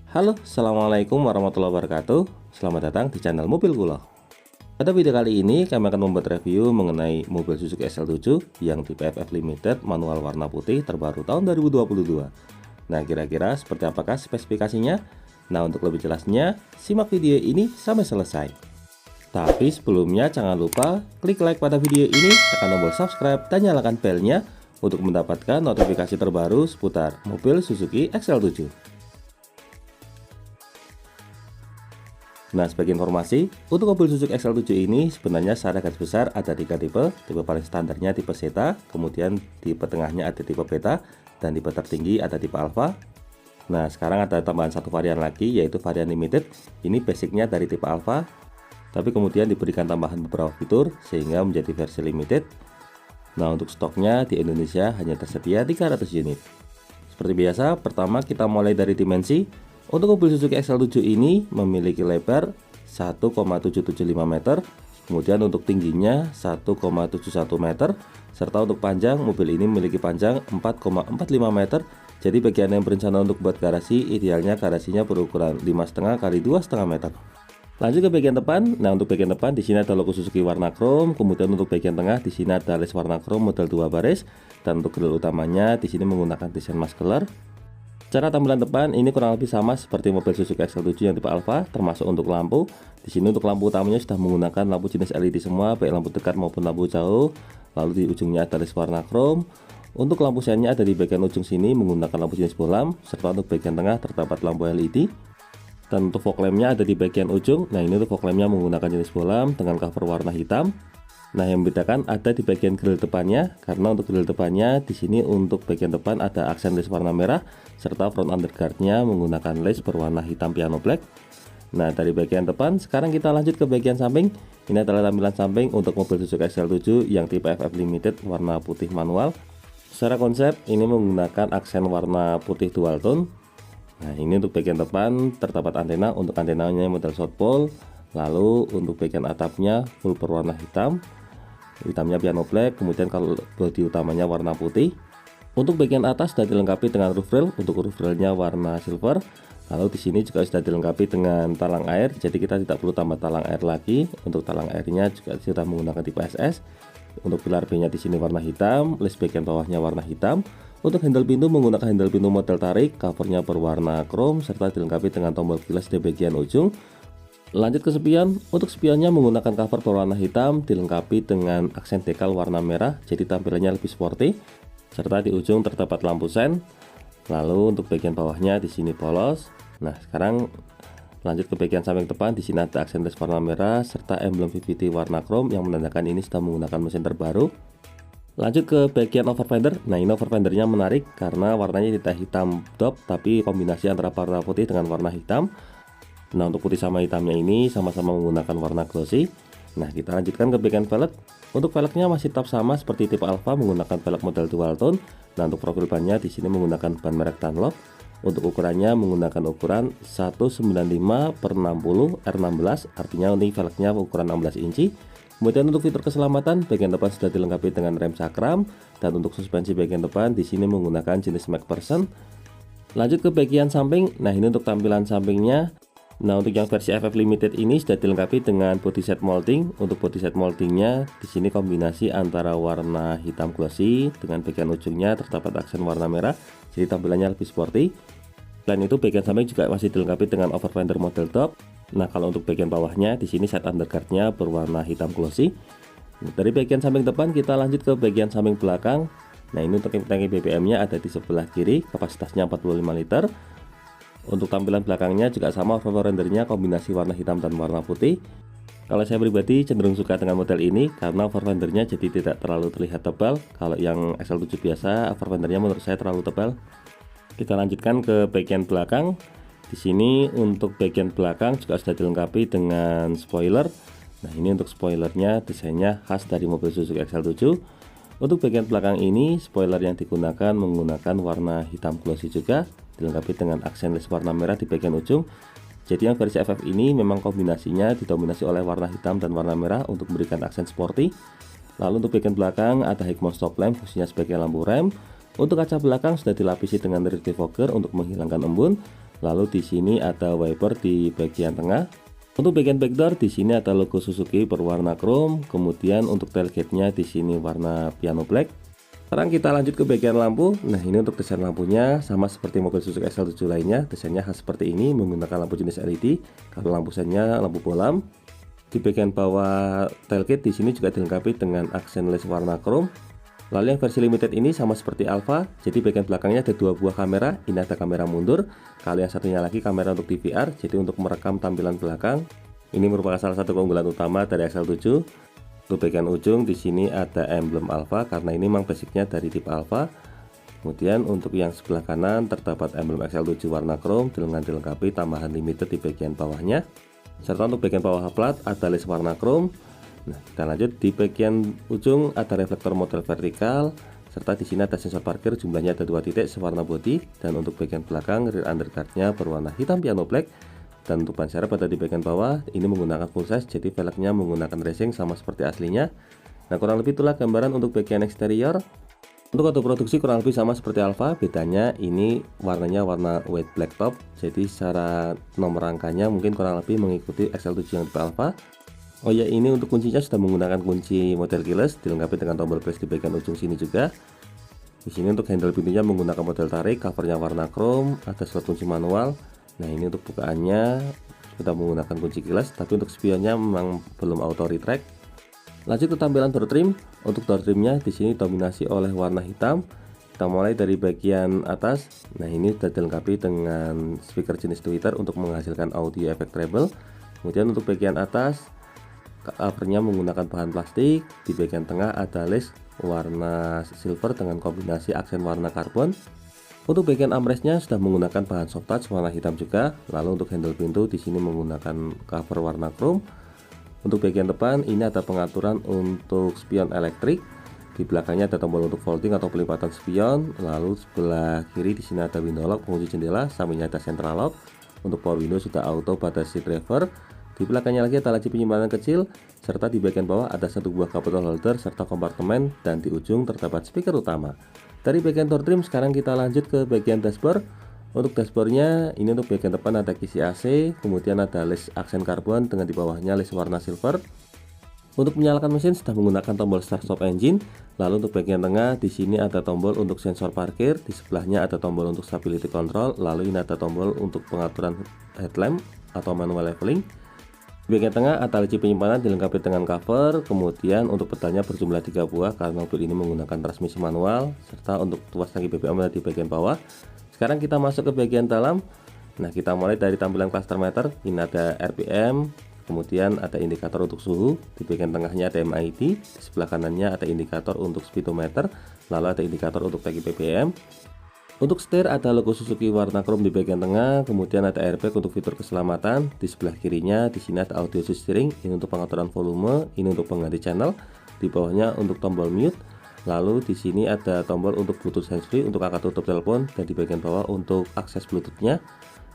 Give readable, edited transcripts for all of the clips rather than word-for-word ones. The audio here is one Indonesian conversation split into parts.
Halo, assalamualaikum warahmatullahi wabarakatuh. Selamat datang di channel Mobil Kulo. Pada video kali ini kami akan membuat review mengenai mobil Suzuki SL7 yang tipe FF Limited manual warna putih terbaru tahun 2022. Nah, kira-kira seperti apakah spesifikasinya? Nah, untuk lebih jelasnya, simak video ini sampai selesai. Tapi sebelumnya jangan lupa klik like pada video ini, tekan tombol subscribe dan nyalakan belnya untuk mendapatkan notifikasi terbaru seputar mobil Suzuki XL7. Nah, sebagai informasi, untuk mobil Suzuki XL7 ini sebenarnya secara garis besar ada 3 tipe. Tipe paling standarnya tipe Zeta, kemudian tipe tengahnya ada tipe Beta, dan tipe tertinggi ada tipe Alpha. Nah, sekarang ada tambahan satu varian lagi, yaitu varian Limited. Ini basicnya dari tipe Alpha, tapi kemudian diberikan tambahan beberapa fitur sehingga menjadi versi Limited. Nah, untuk stoknya di Indonesia hanya tersedia 300 unit. Seperti biasa, pertama kita mulai dari dimensi. Untuk mobil Suzuki XL7 ini memiliki lebar 1,775 meter, kemudian untuk tingginya 1,71 meter, serta untuk panjang mobil ini memiliki panjang 4,45 meter. Jadi bagi Anda yang berencana untuk buat garasi, idealnya garasinya berukuran 5,5 x 2,5 meter. Lanjut ke bagian depan. Nah, untuk bagian depan di sini ada logo Suzuki warna chrome, kemudian untuk bagian tengah di sini ada list warna chrome model 2 baris, dan untuk grill utamanya di sini menggunakan desain muscular. Cara tampilan depan ini kurang lebih sama seperti mobil Suzuki XL7 yang tipe Alpha, termasuk untuk lampu. Di sini untuk lampu utamanya sudah menggunakan lampu jenis LED semua, baik lampu dekat maupun lampu jauh. Lalu di ujungnya ada list warna chrome. Untuk lampu seinnya ada di bagian ujung sini menggunakan lampu jenis bolam, serta untuk bagian tengah terdapat lampu LED. Dan untuk fog lampnya ada di bagian ujung. Nah, ini untuk fog lampnya menggunakan jenis bolam dengan cover warna hitam. Nah, yang membedakan ada di bagian grill depannya, karena untuk grill depannya di sini untuk bagian depan ada aksen list warna merah, serta front underguardnya menggunakan list berwarna hitam piano black. Nah, dari bagian depan sekarang kita lanjut ke bagian samping. Ini adalah tampilan samping untuk mobil Suzuki XL7 yang tipe FF Limited warna putih manual. Secara konsep ini menggunakan aksen warna putih dual tone. Nah, ini untuk bagian depan terdapat antena, untuk antenanya model South Pole. Lalu untuk bagian atapnya full berwarna hitam, hitamnya piano black. Kemudian kalau bodi utamanya warna putih. Untuk bagian atas sudah dilengkapi dengan roof rail, untuk roof railnya warna silver. Lalu di sini juga sudah dilengkapi dengan talang air, jadi kita tidak perlu tambah talang air lagi. Untuk talang airnya juga sudah menggunakan tipe SS. Untuk pilar B-nya di sini warna hitam, list bagian bawahnya warna hitam. Untuk handle pintu menggunakan handle pintu model tarik, covernya berwarna chrome serta dilengkapi dengan tombol keyless di bagian ujung. Lanjut ke spion. Untuk spionnya menggunakan cover berwarna hitam dilengkapi dengan aksen dekal warna merah, jadi tampilannya lebih sporty. Serta di ujung terdapat lampu sen. Lalu untuk bagian bawahnya di sini polos. Nah, sekarang lanjut ke bagian samping depan. Di sini ada aksen list warna merah serta emblem VVT warna chrome yang menandakan ini sudah menggunakan mesin terbaru. Lanjut ke bagian over fender. Nah, ini over fendernya menarik karena warnanya tidak hitam top, tapi kombinasi antara warna putih dengan warna hitam. Nah, untuk putih sama hitamnya ini sama-sama menggunakan warna glossy. Nah, kita lanjutkan ke bagian velg. Untuk velgnya masih tetap sama seperti tipe Alpha menggunakan velg model dual tone. Nah, untuk profil bannya di sini menggunakan ban merek Dunlop. Untuk ukurannya menggunakan ukuran 195 per 60 R16, artinya ini velgnya ukuran 16 inci. Kemudian untuk fitur keselamatan bagian depan sudah dilengkapi dengan rem cakram, dan untuk suspensi bagian depan di sini menggunakan jenis MacPherson. Lanjut ke bagian samping. Nah, ini untuk tampilan sampingnya. Nah, untuk yang versi FF Limited ini sudah dilengkapi dengan body set molding. Untuk body set moldingnya di sini kombinasi antara warna hitam glossy dengan bagian ujungnya terdapat aksen warna merah, jadi tampilannya lebih sporty. Selain itu bagian samping juga masih dilengkapi dengan over fender model top. Nah, kalau untuk bagian bawahnya di sini set underguardnya berwarna hitam glossy. Dari bagian samping depan kita lanjut ke bagian samping belakang. Nah, ini untuk tangki BBM-nya ada di sebelah kiri, kapasitasnya 45 liter. Untuk tampilan belakangnya juga sama, over rendernya kombinasi warna hitam dan warna putih. Kalau saya pribadi cenderung suka dengan model ini karena over rendernya jadi tidak terlalu terlihat tebal. Kalau yang XL7 biasa, over rendernya menurut saya terlalu tebal. Kita lanjutkan ke bagian belakang. Di sini untuk bagian belakang juga sudah dilengkapi dengan spoiler. Nah, ini untuk spoilernya desainnya khas dari mobil Suzuki XL7. Untuk bagian belakang ini spoiler yang digunakan menggunakan warna hitam glossy juga, dilengkapi dengan aksen list warna merah di bagian ujung. Jadi yang versi FF ini memang kombinasinya didominasi oleh warna hitam dan warna merah untuk memberikan aksen sporty. Lalu untuk bagian belakang ada high mount stop lamp fungsinya sebagai lampu rem. Untuk kaca belakang sudah dilapisi dengan rear defogger untuk menghilangkan embun. Lalu di sini ada wiper di bagian tengah. Untuk bagian backdoor di sini ada logo Suzuki berwarna chrome, kemudian untuk tailgate-nya di sini warna piano black. Sekarang kita lanjut ke bagian lampu. Nah, ini untuk desain lampunya sama seperti mobil Suzuki XL7 lainnya, desainnya khas seperti ini menggunakan lampu jenis LED. Kalau lampu sennya lampu bolam. Di bagian bawah tailgate di sini juga dilengkapi dengan aksen les warna chrome. Lalu yang versi limited ini sama seperti Alfa, jadi bagian belakangnya ada dua buah kamera. Ini ada kamera mundur, kalau yang satunya lagi kamera untuk DVR, jadi untuk merekam tampilan belakang. Ini merupakan salah satu keunggulan utama dari XL7. Untuk bagian ujung di sini ada emblem Alfa karena ini memang basicnya dari tipe Alfa. Kemudian untuk yang sebelah kanan terdapat emblem XL7 warna chrome dengan dilengkapi tambahan limited di bagian bawahnya. Serta untuk bagian bawah plat ada les warna chrome. Nah, kita lanjut di bagian ujung ada reflektor model vertikal, serta di sini ada sensor parkir, jumlahnya ada 2 titik sewarna bodi, dan untuk bagian belakang rear underguard-nya berwarna hitam piano black, dan untuk ban serep ada di bagian bawah. Ini menggunakan full size, jadi velgnya menggunakan racing sama seperti aslinya. Nah, kurang lebih itulah gambaran untuk bagian eksterior. Untuk kode produksi kurang lebih sama seperti Alfa, bedanya ini warnanya warna white black top, jadi secara nomor rangkanya mungkin kurang lebih mengikuti XL7 yang tipe Alfa. Oh ya, ini untuk kuncinya sudah menggunakan kunci model keyless, dilengkapi dengan tombol press di bagian ujung sini juga. Di sini untuk handle pintunya menggunakan model tarik, covernya warna chrome, ada slot kunci manual. Nah, ini untuk bukaannya sudah menggunakan kunci keyless, tapi untuk spionnya memang belum auto retract. Lanjut ke tampilan door trim. Untuk door trimnya di sini dominasi oleh warna hitam. Kita mulai dari bagian atas. Nah, ini sudah dilengkapi dengan speaker jenis tweeter untuk menghasilkan audio efek treble. Kemudian untuk bagian atas covernya menggunakan bahan plastik. Di bagian tengah ada les warna silver dengan kombinasi aksen warna karbon. Untuk bagian armrestnya sudah menggunakan bahan soft touch warna hitam juga. Lalu untuk handle pintu di sini menggunakan cover warna chrome. Untuk bagian depan ini ada pengaturan untuk spion elektrik. Di belakangnya ada tombol untuk folding atau pelipatan spion. Lalu sebelah kiri di sini ada window lock, pengunci jendela, sampingnya ada central lock. Untuk power window sudah auto pada seat driver. Di belakangnya lagi ada laci penyimpanan kecil, serta di bagian bawah ada satu buah cup bottle holder serta kompartemen, dan di ujung terdapat speaker utama. Dari bagian door trim sekarang kita lanjut ke bagian dashboard. Untuk dashboardnya ini untuk bagian depan ada kisi AC, kemudian ada les aksen karbon dengan di bawahnya les warna silver. Untuk menyalakan mesin sudah menggunakan tombol start stop engine. Lalu untuk bagian tengah di sini ada tombol untuk sensor parkir, di sebelahnya ada tombol untuk stability control, lalu ini ada tombol untuk pengaturan headlamp atau manual leveling. Di bagian tengah ada laci penyimpanan dilengkapi dengan cover, kemudian untuk pedalnya berjumlah 3 buah karena mobil ini menggunakan transmisi manual, serta untuk tuas tangki BBM ada di bagian bawah. Sekarang kita masuk ke bagian dalam. Nah, kita mulai dari tampilan cluster meter. Ini ada RPM, kemudian ada indikator untuk suhu, di bagian tengahnya ada MID, di sebelah kanannya ada indikator untuk speedometer, lalu ada indikator untuk tangki BBM. Untuk setir ada logo Suzuki warna chrome di bagian tengah, kemudian ada airbag untuk fitur keselamatan. Di sebelah kirinya di sini ada audio steering, ini untuk pengaturan volume, ini untuk pengganti channel. Di bawahnya untuk tombol mute. Lalu di sini ada tombol untuk Bluetooth handsfree untuk angkat tutup telepon, dan di bagian bawah untuk akses Bluetooth-nya.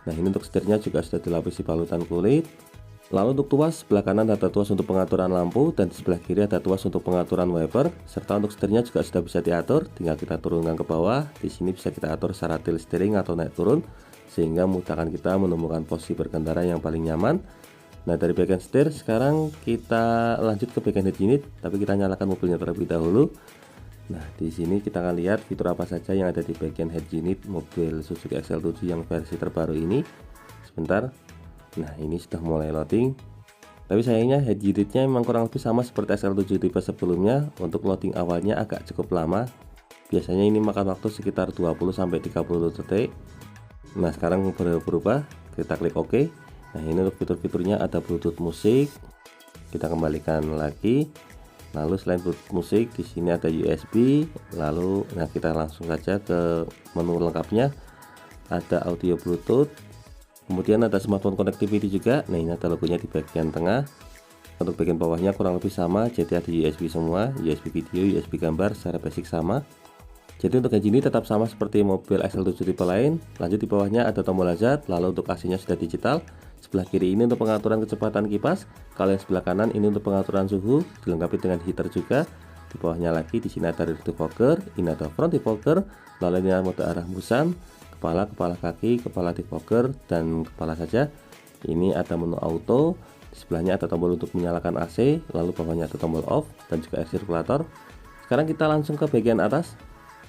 Nah, ini untuk setirnya juga sudah dilapisi balutan kulit. Lalu untuk tuas, sebelah kanan ada tuas untuk pengaturan lampu, dan di sebelah kiri ada tuas untuk pengaturan wiper, serta untuk setirnya juga sudah bisa diatur, tinggal kita turunkan ke bawah. Di sini bisa kita atur secara tilt steering atau naik turun, sehingga memudahkan kita menemukan posisi berkendara yang paling nyaman. Nah, dari bagian setir sekarang kita lanjut ke bagian head unit, tapi kita nyalakan mobilnya terlebih dahulu. Nah, di sini kita akan lihat fitur apa saja yang ada di bagian head unit mobil Suzuki XL7 yang versi terbaru ini. Sebentar. Nah, ini sudah mulai loading. Tapi sayangnya head unitnya memang kurang lebih sama seperti XL7 tipe sebelumnya. Untuk loading awalnya agak cukup lama. Biasanya ini makan waktu sekitar 20-30 detik. Nah, sekarang berubah. Kita klik OK. Nah, ini untuk fitur-fiturnya ada Bluetooth musik. Kita kembalikan lagi. Lalu selain Bluetooth musik, di sini ada USB. Lalu, nah, kita langsung saja ke menu lengkapnya. Ada audio Bluetooth. Kemudian ada smartphone connectivity juga. Nah, ini ada logonya di bagian tengah. Untuk bagian bawahnya kurang lebih sama, jadi ada USB semua, USB video, USB gambar, secara basic sama. Jadi untuk engine ini tetap sama seperti mobil XL7 tipe lain. Lanjut di bawahnya ada tombol hazard, lalu untuk AC-nya sudah digital. Sebelah kiri ini untuk pengaturan kecepatan kipas. Kalau yang sebelah kanan ini untuk pengaturan suhu, dilengkapi dengan heater juga. Di bawahnya lagi di sini ada rear defogger, ini ada front defogger, lalu ini ada mode arah hembusan. kepala, kepala kaki, kepala defogger, dan kepala saja. Ini ada menu auto, di sebelahnya ada tombol untuk menyalakan AC, lalu bawahnya ada tombol off dan juga air sirkulator. Sekarang kita langsung ke bagian atas.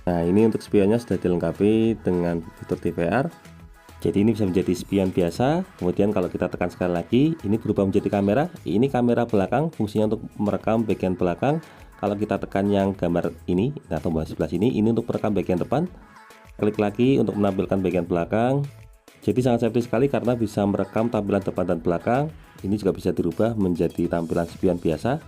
Nah, ini untuk spionnya sudah dilengkapi dengan fitur DVR. Jadi ini bisa menjadi spion biasa. Kemudian kalau kita tekan sekali lagi, ini berubah menjadi kamera. Ini kamera belakang, fungsinya untuk merekam bagian belakang. Kalau kita tekan yang gambar ini, nah tombol sebelah sini, ini untuk merekam bagian depan. Klik lagi untuk menampilkan bagian belakang. Jadi sangat safety sekali karena bisa merekam tampilan depan dan belakang. Ini juga bisa dirubah menjadi tampilan spion biasa.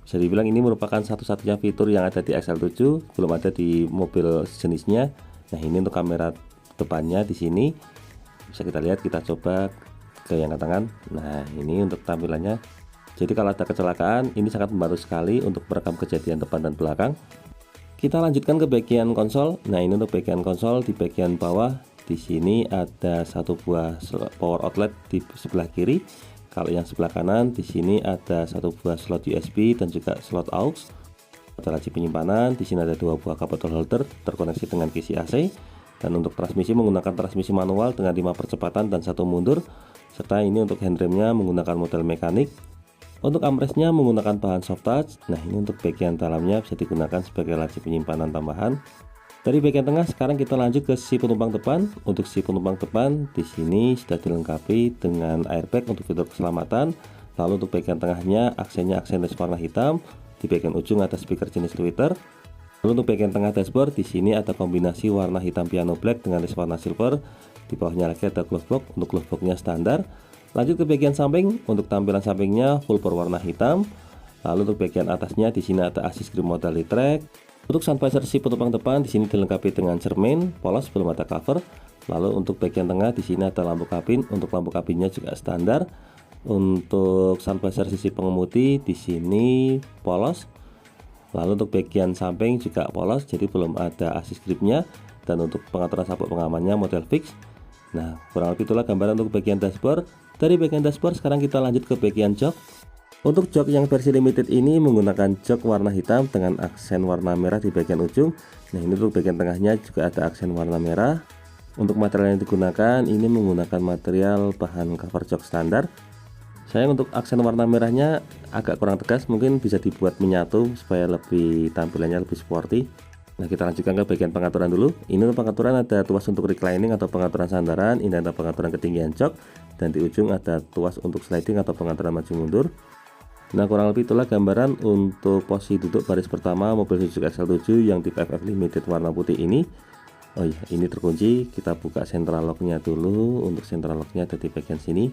Bisa dibilang ini merupakan satu-satunya fitur yang ada di XL7, belum ada di mobil sejenisnya. Nah, ini untuk kamera depannya di sini. Bisa kita lihat, kita coba ke yang kanan. Nah, ini untuk tampilannya. Jadi kalau ada kecelakaan, ini sangat membantu sekali untuk merekam kejadian depan dan belakang. Kita lanjutkan ke bagian konsol. Nah, ini untuk bagian konsol di bagian bawah. Di sini ada satu buah power outlet di sebelah kiri. Kalau yang sebelah kanan, di sini ada satu buah slot USB dan juga slot aux. Ada laci penyimpanan. Di sini ada dua buah kabel holder terkoneksi dengan kisi AC. Dan untuk transmisi menggunakan transmisi manual dengan 5 percepatan dan 1 mundur. Serta ini untuk handremnya menggunakan model mekanik. Untuk armrestnya menggunakan bahan soft touch. Nah, ini untuk bagian dalamnya bisa digunakan sebagai laci penyimpanan tambahan. Dari bagian tengah sekarang kita lanjut ke sisi penumpang depan. Untuk sisi penumpang depan di sini sudah dilengkapi dengan airbag untuk fitur keselamatan. Lalu untuk bagian tengahnya aksennya aksen led warna hitam. Di bagian ujung ada speaker jenis tweeter. Lalu untuk bagian tengah dashboard di sini ada kombinasi warna hitam piano black dengan led warna silver. Di bawahnya lagi ada glove box. Untuk glove boxnya standar. Lanjut ke bagian samping. Untuk tampilan sampingnya full berwarna hitam. Lalu untuk bagian atasnya di sini ada assist grip modality track. Untuk sun visor si penumpang depan di sini dilengkapi dengan cermin polos, belum ada cover. Lalu untuk bagian tengah di sini ada lampu kabin. Untuk lampu kabinnya juga standar. Untuk sun visor sisi pengemudi di sini polos. Lalu untuk bagian samping juga polos, jadi belum ada assist gripnya. Dan untuk pengaturan sabuk pengamannya model fix. Nah, kurang lebih itulah gambaran untuk bagian dashboard. Dari bagian dashboard sekarang kita lanjut ke bagian jok. Untuk jok yang versi limited ini menggunakan jok warna hitam dengan aksen warna merah di bagian ujung. Nah, ini untuk bagian tengahnya juga ada aksen warna merah. Untuk material yang digunakan ini menggunakan material bahan cover jok standar. Sayang untuk aksen warna merahnya agak kurang tegas, mungkin bisa dibuat menyatu supaya lebih tampilannya lebih sporty. Nah, kita lanjutkan ke bagian pengaturan dulu. Ini untuk pengaturan ada tuas untuk reclining atau pengaturan sandaran, ini ada pengaturan ketinggian jok, dan di ujung ada tuas untuk sliding atau pengaturan maju mundur. Nah, kurang lebih itulah gambaran untuk posisi duduk baris pertama mobil Suzuki XL7 yang tipe FF Limited warna putih ini. Oh iya, ini terkunci. Kita buka central locknya dulu. Untuk central locknya ada di bagian sini.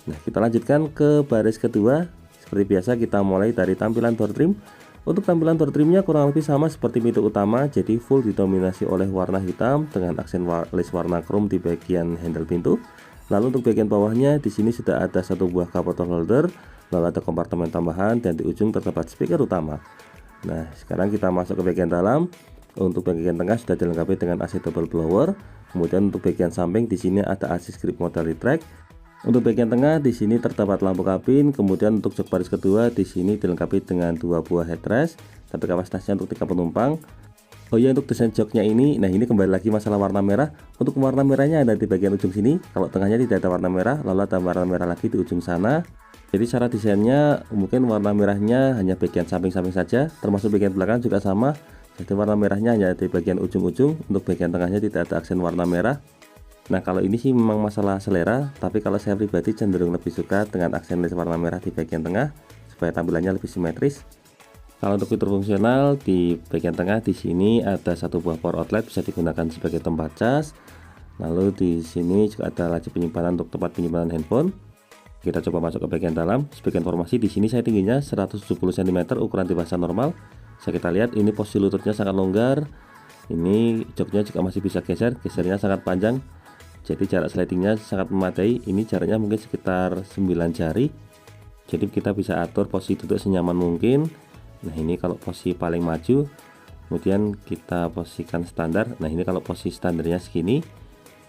Nah, kita lanjutkan ke baris kedua. Seperti biasa kita mulai dari tampilan door trim. Untuk tampilan door trimnya kurang lebih sama seperti pintu utama, jadi full didominasi oleh warna hitam dengan aksen lace warna chrome di bagian handle pintu. Lalu untuk bagian bawahnya di sini sudah ada satu buah cup holder, lalu ada kompartemen tambahan dan di ujung terdapat speaker utama. Nah, sekarang kita masuk ke bagian dalam. Untuk bagian tengah sudah dilengkapi dengan AC double blower. Kemudian untuk bagian samping di sini ada assist grip modality track. Untuk bagian tengah di sini terdapat lampu kabin, kemudian untuk jok baris kedua di sini dilengkapi dengan dua buah headrest, tapi kapasitasnya untuk 3 penumpang. Oh iya, untuk desain joknya ini, nah ini kembali lagi masalah warna merah. Untuk warna merahnya ada di bagian ujung sini. Kalau tengahnya tidak ada warna merah, lalu ada warna merah lagi di ujung sana. Jadi cara desainnya mungkin warna merahnya hanya bagian samping-samping saja, termasuk bagian belakang juga sama. Jadi warna merahnya hanya di bagian ujung-ujung. Untuk bagian tengahnya tidak ada aksen warna merah. Nah, kalau ini sih memang masalah selera, tapi kalau saya pribadi cenderung lebih suka dengan aksen lace warna merah di bagian tengah supaya tampilannya lebih simetris. Kalau untuk fitur fungsional di bagian tengah di sini ada satu buah power outlet bisa digunakan sebagai tempat cas. Lalu di sini juga ada laci penyimpanan untuk tempat penyimpanan handphone. Kita coba masuk ke bagian dalam. Sebagai informasi di sini saya tingginya 170 cm ukuran dewasa normal. Bisa kita lihat ini posisi lututnya sangat longgar. Ini joknya juga masih bisa gesernya sangat panjang. Jadi jarak slidingnya sangat memadai. Ini jaraknya mungkin sekitar 9 jari. Jadi kita bisa atur posisi duduk senyaman mungkin. Nah, ini kalau posisi paling maju. Kemudian kita posisikan standar. Nah, ini kalau posisi standarnya segini.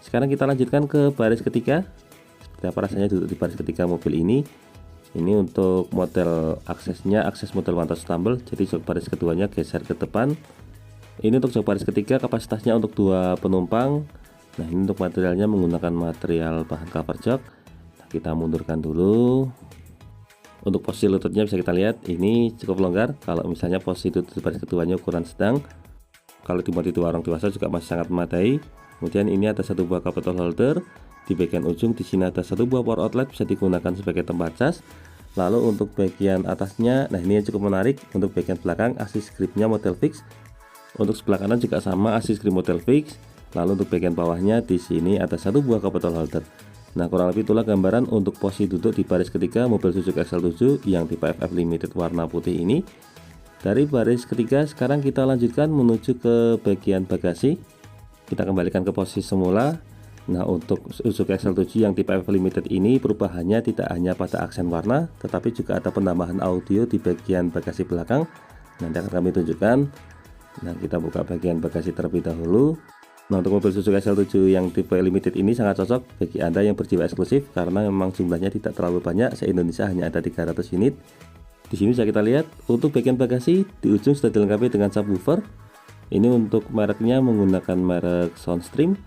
Sekarang kita lanjutkan ke baris ketiga. Seperti apa rasanya duduk di baris ketiga mobil ini. Ini untuk model aksesnya, akses model one touch tumble. Jadi jok baris keduanya geser ke depan. Ini untuk jok baris ketiga, kapasitasnya untuk 2 penumpang. Nah, ini untuk materialnya menggunakan material bahan cover jok. Nah, kita mundurkan dulu. Untuk posisi lututnya bisa kita lihat ini cukup longgar. Kalau misalnya posisi lutut baris keduanya ukuran sedang, kalau dimuat di orang dewasa juga masih sangat memadai. Kemudian ini ada satu buah cup bottle holder. Di bagian ujung di sini ada satu buah power outlet, bisa digunakan sebagai tempat cas. Lalu untuk bagian atasnya, nah ini yang cukup menarik. Untuk bagian belakang assist gripnya model fix. Untuk sebelah kanan juga sama assist grip model fix. Lalu untuk bagian bawahnya di sini ada satu buah cup bottle holder. Nah, kurang lebih itulah gambaran untuk posisi duduk di baris ketiga mobil Suzuki XL7 yang tipe FF Limited warna putih ini. Dari baris ketiga sekarang kita lanjutkan menuju ke bagian bagasi. Kita kembalikan ke posisi semula. Nah, untuk Suzuki XL7 yang tipe FF Limited ini perubahannya tidak hanya pada aksen warna, tetapi juga ada penambahan audio di bagian bagasi belakang. Nanti akan kami tunjukkan. Nah, kita buka bagian bagasi terlebih dahulu. Nah, untuk mobil Suzuki XL7 yang tipe Limited ini sangat cocok bagi Anda yang berjiwa eksklusif karena memang jumlahnya tidak terlalu banyak, se-Indonesia hanya ada 300 unit. Di sini bisa kita lihat untuk bagian bagasi di ujung sudah dilengkapi dengan subwoofer. Ini untuk mereknya menggunakan merek Soundstream.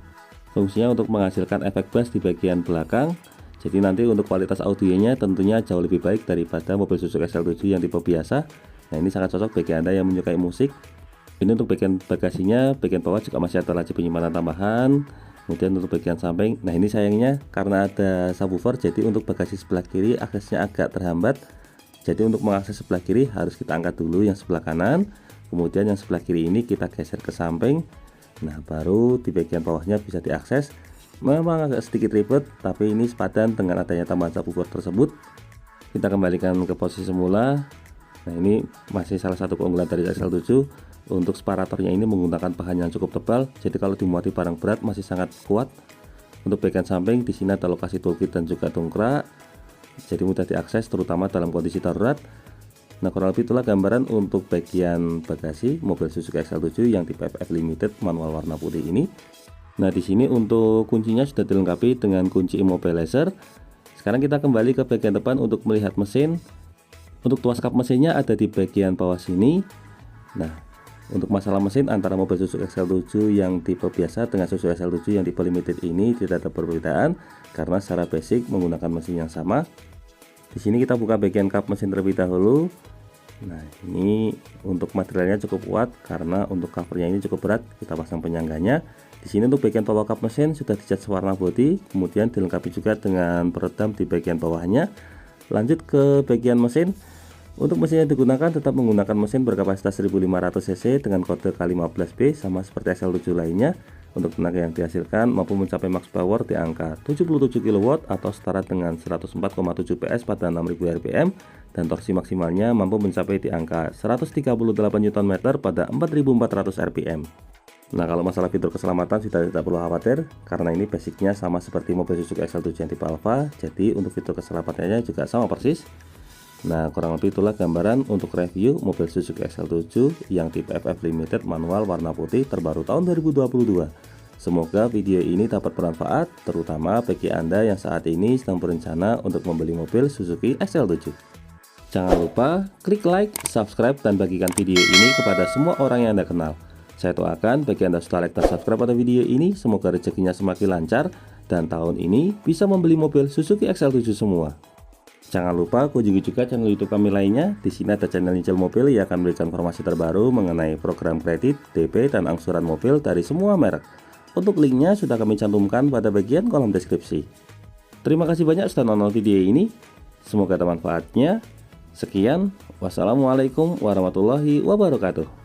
Fungsinya untuk menghasilkan efek bass di bagian belakang. Jadi nanti untuk kualitas audionya tentunya jauh lebih baik daripada mobil Suzuki XL7 yang tipe biasa. Nah, ini sangat cocok bagi Anda yang menyukai musik. Ini untuk bagian bagasinya, bagian bawah juga masih ada laci penyimpanan tambahan. Kemudian untuk bagian samping, nah ini sayangnya karena ada subwoofer, jadi untuk bagasi sebelah kiri aksesnya agak terhambat. Jadi untuk mengakses sebelah kiri harus kita angkat dulu yang sebelah kanan. Kemudian yang sebelah kiri ini kita geser ke samping. Nah, baru di bagian bawahnya bisa diakses. Memang agak sedikit ribet, tapi ini sepadan dengan adanya tambahan subwoofer tersebut. Kita kembalikan ke posisi semula. Nah, ini masih salah satu keunggulan dari XL7. Untuk separatornya ini menggunakan bahan yang cukup tebal, jadi kalau dimuati barang berat masih sangat kuat. Untuk bagian samping di sini ada lokasi toolkit dan juga dongkrak, jadi mudah diakses terutama dalam kondisi darurat. Nah, kurang lebih itulah gambaran untuk bagian bagasi mobil Suzuki XL7 yang tipe FF Limited manual warna putih ini. Nah, di sini untuk kuncinya sudah dilengkapi dengan kunci immobilizer. Sekarang kita kembali ke bagian depan untuk melihat mesin. Untuk tuas kap mesinnya ada di bagian bawah sini. Nah, untuk masalah mesin antara mobil Suzuki XL7 yang tipe biasa dengan Suzuki XL7 yang tipe Limited ini tidak ada perbedaan karena secara basic menggunakan mesin yang sama. Di sini kita buka bagian kap mesin terlebih dahulu. Nah, ini untuk materialnya cukup kuat karena untuk covernya ini cukup berat. Kita pasang penyangganya. Di sini untuk bagian bawah kap mesin sudah dicat warna body, kemudian dilengkapi juga dengan peredam di bagian bawahnya. Lanjut ke bagian mesin. Untuk mesin yang digunakan tetap menggunakan mesin berkapasitas 1500 cc dengan kode K15B sama seperti XL7 lainnya. Untuk tenaga yang dihasilkan mampu mencapai max power di angka 77 kW atau setara dengan 104,7 PS pada 6000 rpm, dan torsi maksimalnya mampu mencapai di angka 138 Nm pada 4400 rpm. Nah, kalau masalah fitur keselamatan sudah tidak perlu khawatir karena ini basicnya sama seperti mobil Suzuki XL7 yang tipe Alpha, jadi untuk fitur keselamatannya juga sama persis. Nah, kurang lebih itulah gambaran untuk review mobil Suzuki XL7 yang tipe FF Limited manual warna putih terbaru tahun 2022. Semoga video ini dapat bermanfaat, terutama bagi Anda yang saat ini sedang berencana untuk membeli mobil Suzuki XL7. Jangan lupa klik like, subscribe, dan bagikan video ini kepada semua orang yang Anda kenal. Saya doakan bagi Anda sudah like dan subscribe pada video ini, semoga rezekinya semakin lancar dan tahun ini bisa membeli mobil Suzuki XL7 semua. Jangan lupa kunjungi juga channel YouTube kami lainnya. Di sini ada channel Nyicil Mobil yang akan memberikan informasi terbaru mengenai program kredit, DP, dan angsuran mobil dari semua merek. Untuk linknya sudah kami cantumkan pada bagian kolom deskripsi. Terima kasih banyak sudah nonton video ini. Semoga bermanfaatnya. Sekian, wassalamualaikum warahmatullahi wabarakatuh.